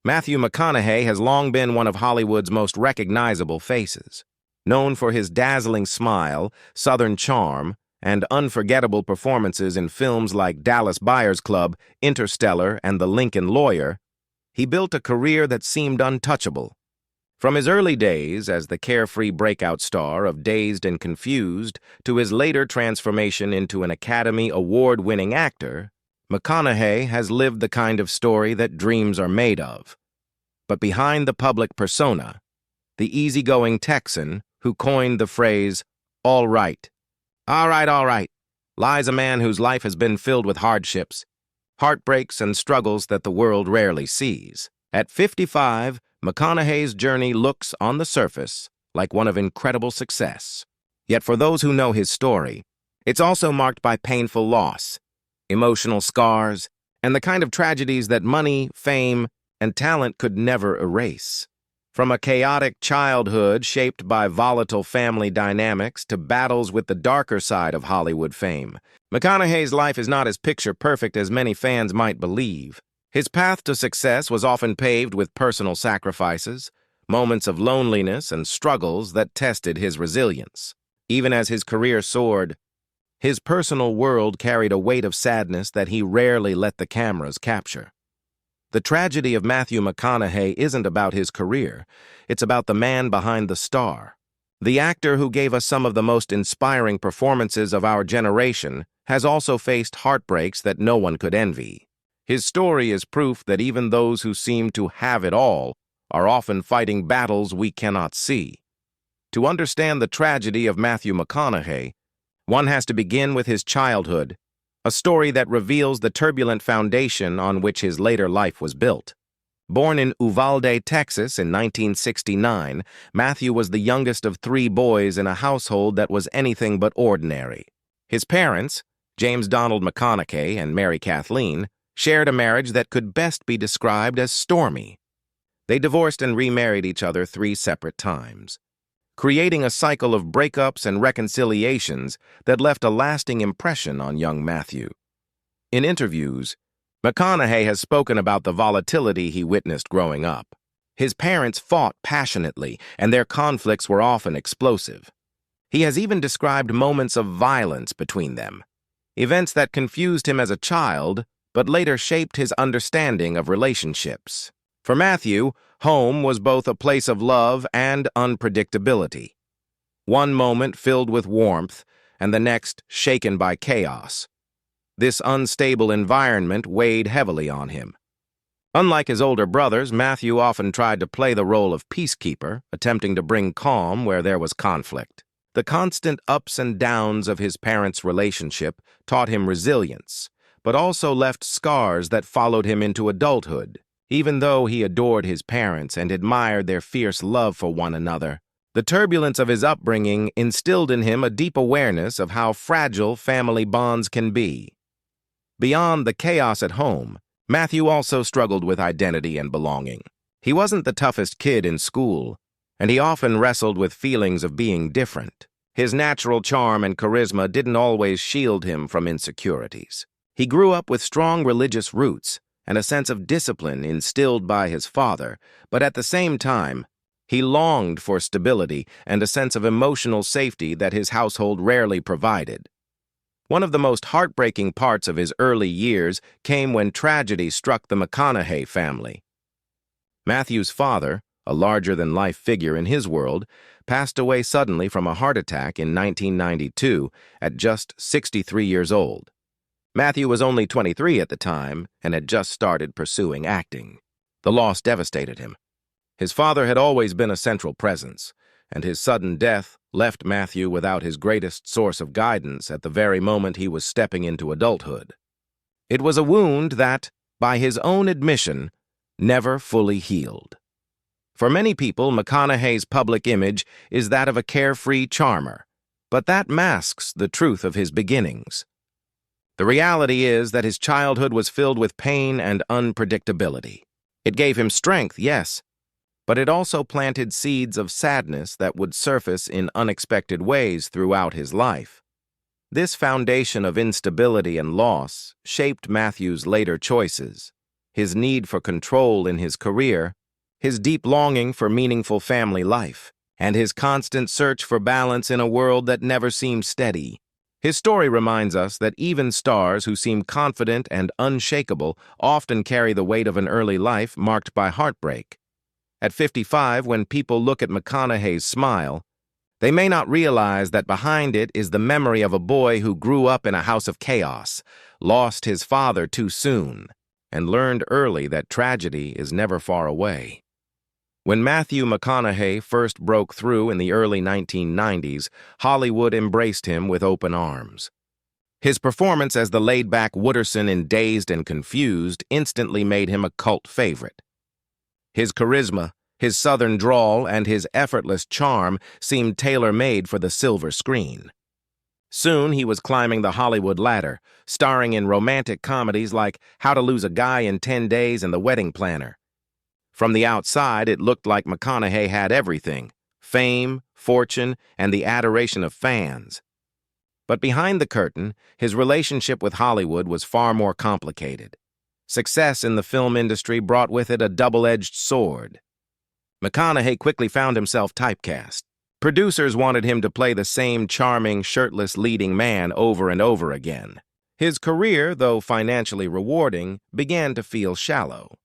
Matthew McConaughey has long been one of Hollywood's most recognizable faces. Known for his dazzling smile, southern charm, and unforgettable performances in films like Dallas Buyers Club, Interstellar, and The Lincoln Lawyer, he built a career that seemed untouchable. From his early days as the carefree breakout star of Dazed and Confused to his later transformation into an Academy Award-winning actor, McConaughey has lived the kind of story that dreams are made of. But behind the public persona, the easygoing Texan who coined the phrase, all right, lies a man whose life has been filled with hardships, heartbreaks, and struggles that the world rarely sees. At 55, McConaughey's journey looks, on the surface, like one of incredible success. Yet for those who know his story, it's also marked by painful loss, emotional scars, and the kind of tragedies that money, fame, and talent could never erase. From a chaotic childhood shaped by volatile family dynamics to battles with the darker side of Hollywood fame, McConaughey's life is not as picture-perfect as many fans might believe. His path to success was often paved with personal sacrifices, moments of loneliness, and struggles that tested his resilience. Even as his career soared, his personal world carried a weight of sadness that he rarely let the cameras capture. The tragedy of Matthew McConaughey isn't about his career, it's about the man behind the star. The actor who gave us some of the most inspiring performances of our generation has also faced heartbreaks that no one could envy. His story is proof that even those who seem to have it all are often fighting battles we cannot see. To understand the tragedy of Matthew McConaughey, one has to begin with his childhood, a story that reveals the turbulent foundation on which his later life was built. Born in Uvalde, Texas in 1969, Matthew was the youngest of 3 boys in a household that was anything but ordinary. His parents, James Donald McConaughey and Mary Kathleen, shared a marriage that could best be described as stormy. They divorced and remarried each other 3 separate times, creating a cycle of breakups and reconciliations that left a lasting impression on young Matthew. In interviews, McConaughey has spoken about the volatility he witnessed growing up. His parents fought passionately, and their conflicts were often explosive. He has even described moments of violence between them, events that confused him as a child, but later shaped his understanding of relationships. For Matthew, home was both a place of love and unpredictability. One moment filled with warmth, and the next shaken by chaos. This unstable environment weighed heavily on him. Unlike his older brothers, Matthew often tried to play the role of peacekeeper, attempting to bring calm where there was conflict. The constant ups and downs of his parents' relationship taught him resilience, but also left scars that followed him into adulthood. Even though he adored his parents and admired their fierce love for one another, the turbulence of his upbringing instilled in him a deep awareness of how fragile family bonds can be. Beyond the chaos at home, Matthew also struggled with identity and belonging. He wasn't the toughest kid in school, and he often wrestled with feelings of being different. His natural charm and charisma didn't always shield him from insecurities. He grew up with strong religious roots and a sense of discipline instilled by his father, but at the same time, he longed for stability and a sense of emotional safety that his household rarely provided. One of the most heartbreaking parts of his early years came when tragedy struck the McConaughey family. Matthew's father, a larger-than-life figure in his world, passed away suddenly from a heart attack in 1992 at just 63 years old. Matthew was only 23 at the time and had just started pursuing acting. The loss devastated him. His father had always been a central presence, and his sudden death left Matthew without his greatest source of guidance at the very moment he was stepping into adulthood. It was a wound that, by his own admission, never fully healed. For many people, McConaughey's public image is that of a carefree charmer, but that masks the truth of his beginnings. The reality is that his childhood was filled with pain and unpredictability. It gave him strength, yes, but it also planted seeds of sadness that would surface in unexpected ways throughout his life. This foundation of instability and loss shaped Matthew's later choices. his need for control in his career, his deep longing for meaningful family life, and his constant search for balance in a world that never seemed steady. His story reminds us that even stars who seem confident and unshakable often carry the weight of an early life marked by heartbreak. At 55, when people look at McConaughey's smile, they may not realize that behind it is the memory of a boy who grew up in a house of chaos, lost his father too soon, and learned early that tragedy is never far away. When Matthew McConaughey first broke through in the early 1990s, Hollywood embraced him with open arms. His performance as the laid-back Wooderson in Dazed and Confused instantly made him a cult favorite. His charisma, his southern drawl, and his effortless charm seemed tailor-made for the silver screen. Soon he was climbing the Hollywood ladder, starring in romantic comedies like How to Lose a Guy in 10 Days and The Wedding Planner. From the outside, it looked like McConaughey had everything: fame, fortune, and the adoration of fans. But behind the curtain, his relationship with Hollywood was far more complicated. Success in the film industry brought with it a double-edged sword. McConaughey quickly found himself typecast. Producers wanted him to play the same charming, shirtless leading man over and over again. His career, though financially rewarding, began to feel shallow.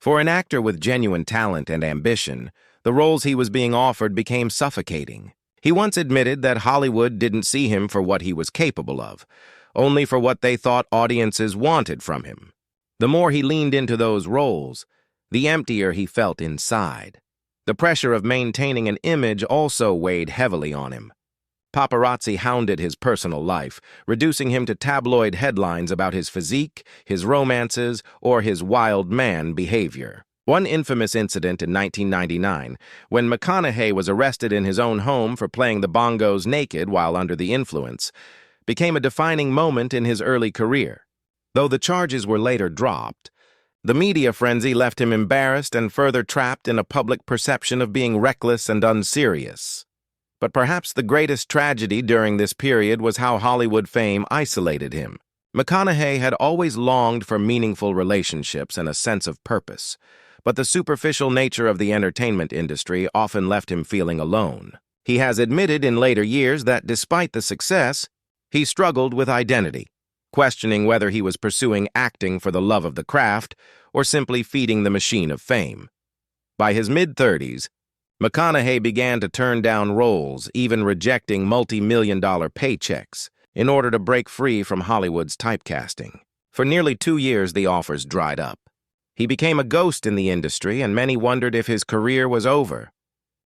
For an actor with genuine talent and ambition, the roles he was being offered became suffocating. He once admitted that Hollywood didn't see him for what he was capable of, only for what they thought audiences wanted from him. The more he leaned into those roles, the emptier he felt inside. The pressure of maintaining an image also weighed heavily on him. Paparazzi hounded his personal life, reducing him to tabloid headlines about his physique, his romances, or his wild man behavior. One infamous incident in 1999, when McConaughey was arrested in his own home for playing the bongos naked while under the influence, became a defining moment in his early career. Though the charges were later dropped, the media frenzy left him embarrassed and further trapped in a public perception of being reckless and unserious. But perhaps the greatest tragedy during this period was how Hollywood fame isolated him. McConaughey had always longed for meaningful relationships and a sense of purpose, but the superficial nature of the entertainment industry often left him feeling alone. He has admitted in later years that despite the success, he struggled with identity, questioning whether he was pursuing acting for the love of the craft or simply feeding the machine of fame. By his mid-30s, McConaughey began to turn down roles, even rejecting multi-million-dollar paychecks, in order to break free from Hollywood's typecasting. For nearly 2 years, the offers dried up. He became a ghost in the industry, and many wondered if his career was over.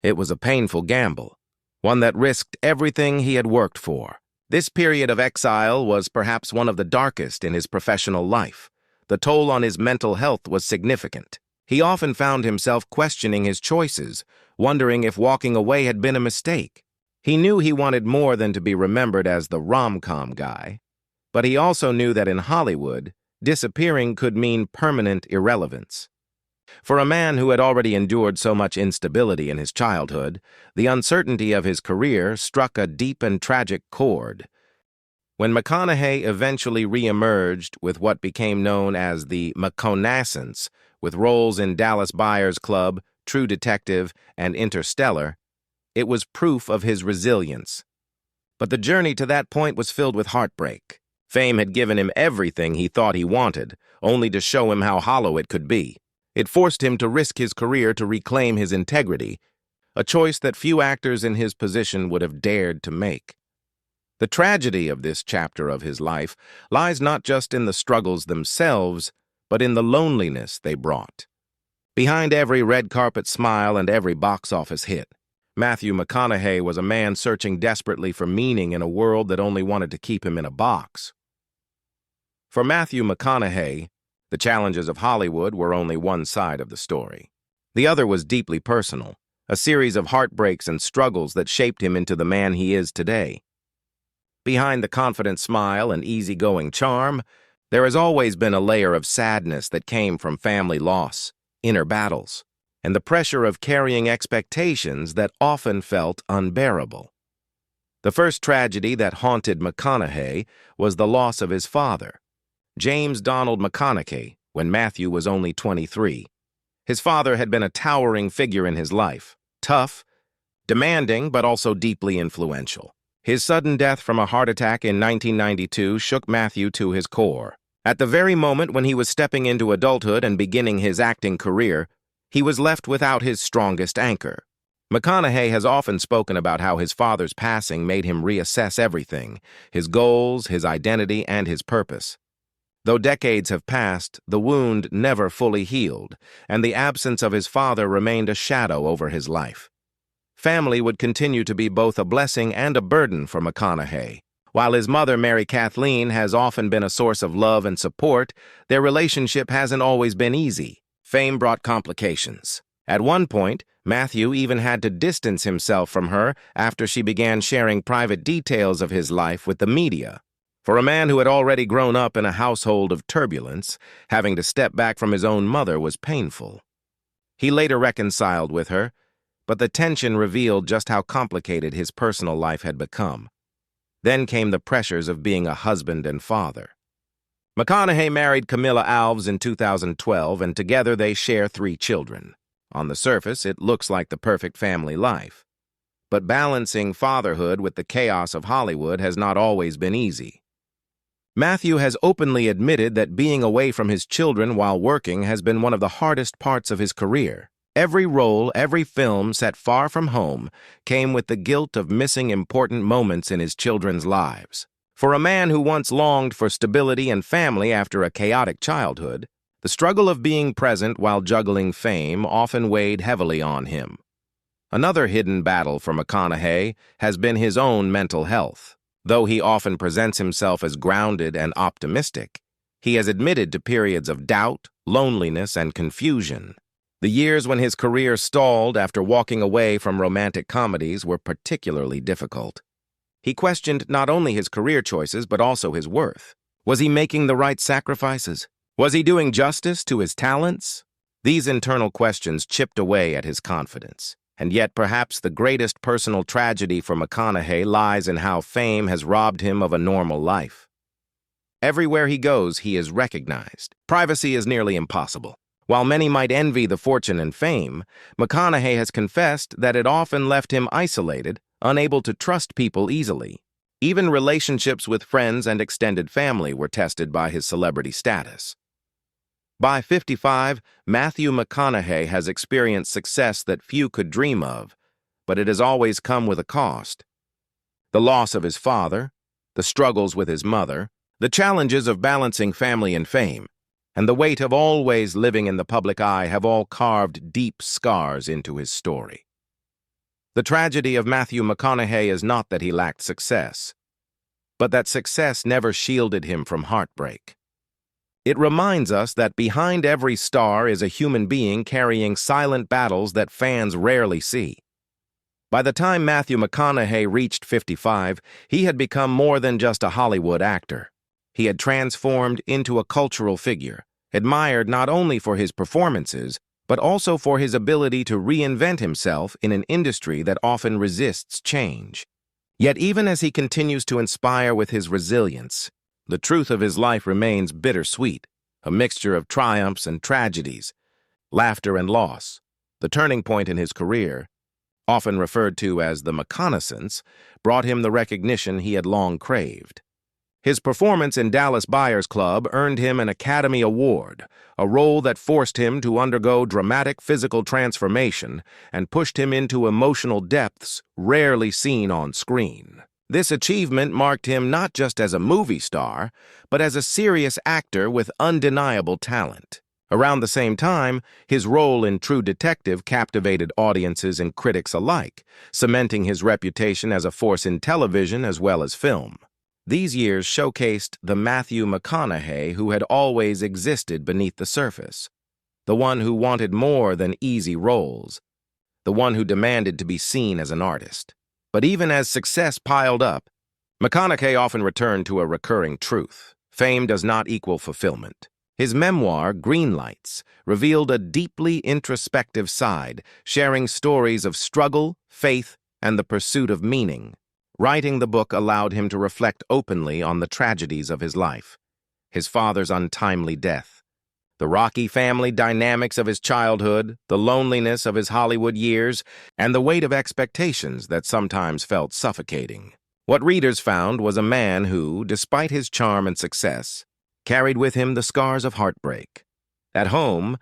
It was a painful gamble, one that risked everything he had worked for. This period of exile was perhaps one of the darkest in his professional life. The toll on his mental health was significant. He often found himself questioning his choices, wondering if walking away had been a mistake. He knew he wanted more than to be remembered as the rom-com guy, but he also knew that in Hollywood, disappearing could mean permanent irrelevance. For a man who had already endured so much instability in his childhood, the uncertainty of his career struck a deep and tragic chord. When McConaughey eventually re-emerged with what became known as the McConaissance, with roles in Dallas Buyers Club, True Detective, and Interstellar, it was proof of his resilience. But the journey to that point was filled with heartbreak. Fame had given him everything he thought he wanted, only to show him how hollow it could be. It forced him to risk his career to reclaim his integrity, a choice that few actors in his position would have dared to make. The tragedy of this chapter of his life lies not just in the struggles themselves, but in the loneliness they brought. Behind every red carpet smile and every box office hit, Matthew McConaughey was a man searching desperately for meaning in a world that only wanted to keep him in a box. For Matthew McConaughey, the challenges of Hollywood were only one side of the story. The other was deeply personal, a series of heartbreaks and struggles that shaped him into the man he is today. Behind the confident smile and easygoing charm, there has always been a layer of sadness that came from family loss, inner battles, and the pressure of carrying expectations that often felt unbearable. The first tragedy that haunted McConaughey was the loss of his father. James Donald McConaughey when Matthew was only 23. His father had been a towering figure in his life, tough, demanding, but also deeply influential. His sudden death from a heart attack in 1992 shook Matthew to his core. At the very moment when he was stepping into adulthood and beginning his acting career, he was left without his strongest anchor. McConaughey has often spoken about how his father's passing made him reassess everything, his goals, his identity, and his purpose. Though decades have passed, the wound never fully healed, and the absence of his father remained a shadow over his life. Family would continue to be both a blessing and a burden for McConaughey. While his mother, Mary Kathleen, has often been a source of love and support, their relationship hasn't always been easy. Fame brought complications. At one point, Matthew even had to distance himself from her after she began sharing private details of his life with the media. For a man who had already grown up in a household of turbulence, having to step back from his own mother was painful. He later reconciled with her, but the tension revealed just how complicated his personal life had become. Then came the pressures of being a husband and father. McConaughey married Camilla Alves in 2012, and together they share 3 children. On the surface, it looks like the perfect family life. But balancing fatherhood with the chaos of Hollywood has not always been easy. Matthew has openly admitted that being away from his children while working has been one of the hardest parts of his career. Every role, every film set far from home came with the guilt of missing important moments in his children's lives. For a man who once longed for stability and family after a chaotic childhood, the struggle of being present while juggling fame often weighed heavily on him. Another hidden battle for McConaughey has been his own mental health. Though he often presents himself as grounded and optimistic, he has admitted to periods of doubt, loneliness, and confusion. The years when his career stalled after walking away from romantic comedies were particularly difficult. He questioned not only his career choices but also his worth. Was he making the right sacrifices? Was he doing justice to his talents? These internal questions chipped away at his confidence. And yet perhaps the greatest personal tragedy for McConaughey lies in how fame has robbed him of a normal life. Everywhere he goes, he is recognized. Privacy is nearly impossible. While many might envy the fortune and fame, McConaughey has confessed that it often left him isolated, unable to trust people easily. Even relationships with friends and extended family were tested by his celebrity status. By 55, Matthew McConaughey has experienced success that few could dream of, but it has always come with a cost. The loss of his father, the struggles with his mother, the challenges of balancing family and fame, and the weight of always living in the public eye have all carved deep scars into his story. The tragedy of Matthew McConaughey is not that he lacked success, but that success never shielded him from heartbreak. It reminds us that behind every star is a human being carrying silent battles that fans rarely see. By the time Matthew McConaughey reached 55, he had become more than just a Hollywood actor. He had transformed into a cultural figure, admired not only for his performances, but also for his ability to reinvent himself in an industry that often resists change. Yet even as he continues to inspire with his resilience, the truth of his life remains bittersweet, a mixture of triumphs and tragedies, laughter and loss. The turning point in his career, often referred to as the McConaissance, brought him the recognition he had long craved. His performance in Dallas Buyers Club earned him an Academy Award, a role that forced him to undergo dramatic physical transformation and pushed him into emotional depths rarely seen on screen. This achievement marked him not just as a movie star, but as a serious actor with undeniable talent. Around the same time, his role in True Detective captivated audiences and critics alike, cementing his reputation as a force in television as well as film. These years showcased the Matthew McConaughey who had always existed beneath the surface, the one who wanted more than easy roles, the one who demanded to be seen as an artist. But even as success piled up, McConaughey often returned to a recurring truth. Fame does not equal fulfillment. His memoir, Greenlights, revealed a deeply introspective side, sharing stories of struggle, faith, and the pursuit of meaning. Writing the book allowed him to reflect openly on the tragedies of his life. His father's untimely death, The rocky family dynamics of his childhood, the loneliness of his Hollywood years, and the weight of expectations that sometimes felt suffocating. What readers found was a man who, despite his charm and success, carried with him the scars of heartbreak. At home,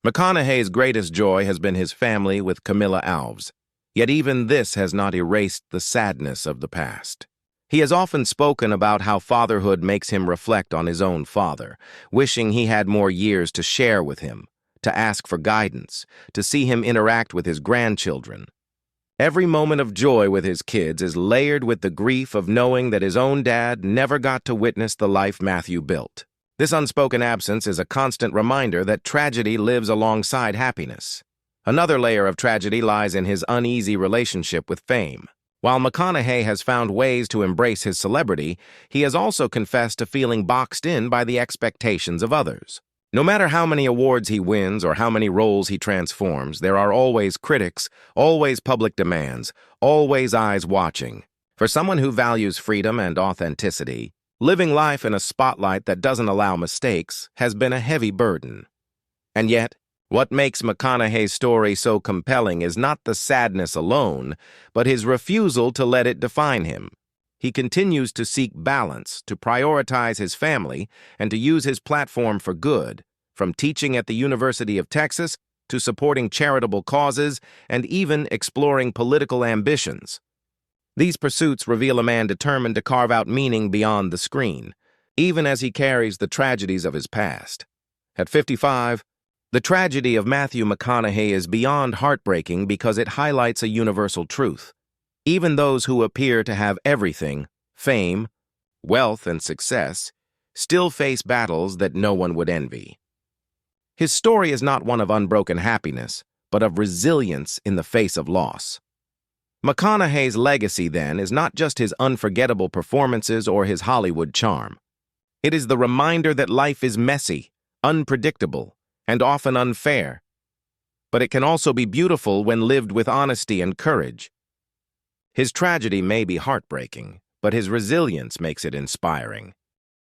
McConaughey's greatest joy has been his family with Camilla Alves, yet even this has not erased the sadness of the past. He has often spoken about how fatherhood makes him reflect on his own father, wishing he had more years to share with him, to ask for guidance, to see him interact with his grandchildren. Every moment of joy with his kids is layered with the grief of knowing that his own dad never got to witness the life Matthew built. This unspoken absence is a constant reminder that tragedy lives alongside happiness. Another layer of tragedy lies in his uneasy relationship with fame. While McConaughey has found ways to embrace his celebrity, he has also confessed to feeling boxed in by the expectations of others. No matter how many awards he wins or how many roles he transforms, there are always critics, always public demands, always eyes watching. For someone who values freedom and authenticity, living life in a spotlight that doesn't allow mistakes has been a heavy burden. And yet, what makes McConaughey's story so compelling is not the sadness alone, but his refusal to let it define him. He continues to seek balance, to prioritize his family, and to use his platform for good, from teaching at the University of Texas to supporting charitable causes and even exploring political ambitions. These pursuits reveal a man determined to carve out meaning beyond the screen, even as he carries the tragedies of his past. At 55, the tragedy of Matthew McConaughey is beyond heartbreaking because it highlights a universal truth. Even those who appear to have everything, fame, wealth, and success, still face battles that no one would envy. His story is not one of unbroken happiness, but of resilience in the face of loss. McConaughey's legacy, then, is not just his unforgettable performances or his Hollywood charm. It is the reminder that life is messy, unpredictable, and often unfair. But it can also be beautiful when lived with honesty and courage. His tragedy may be heartbreaking, but his resilience makes it inspiring.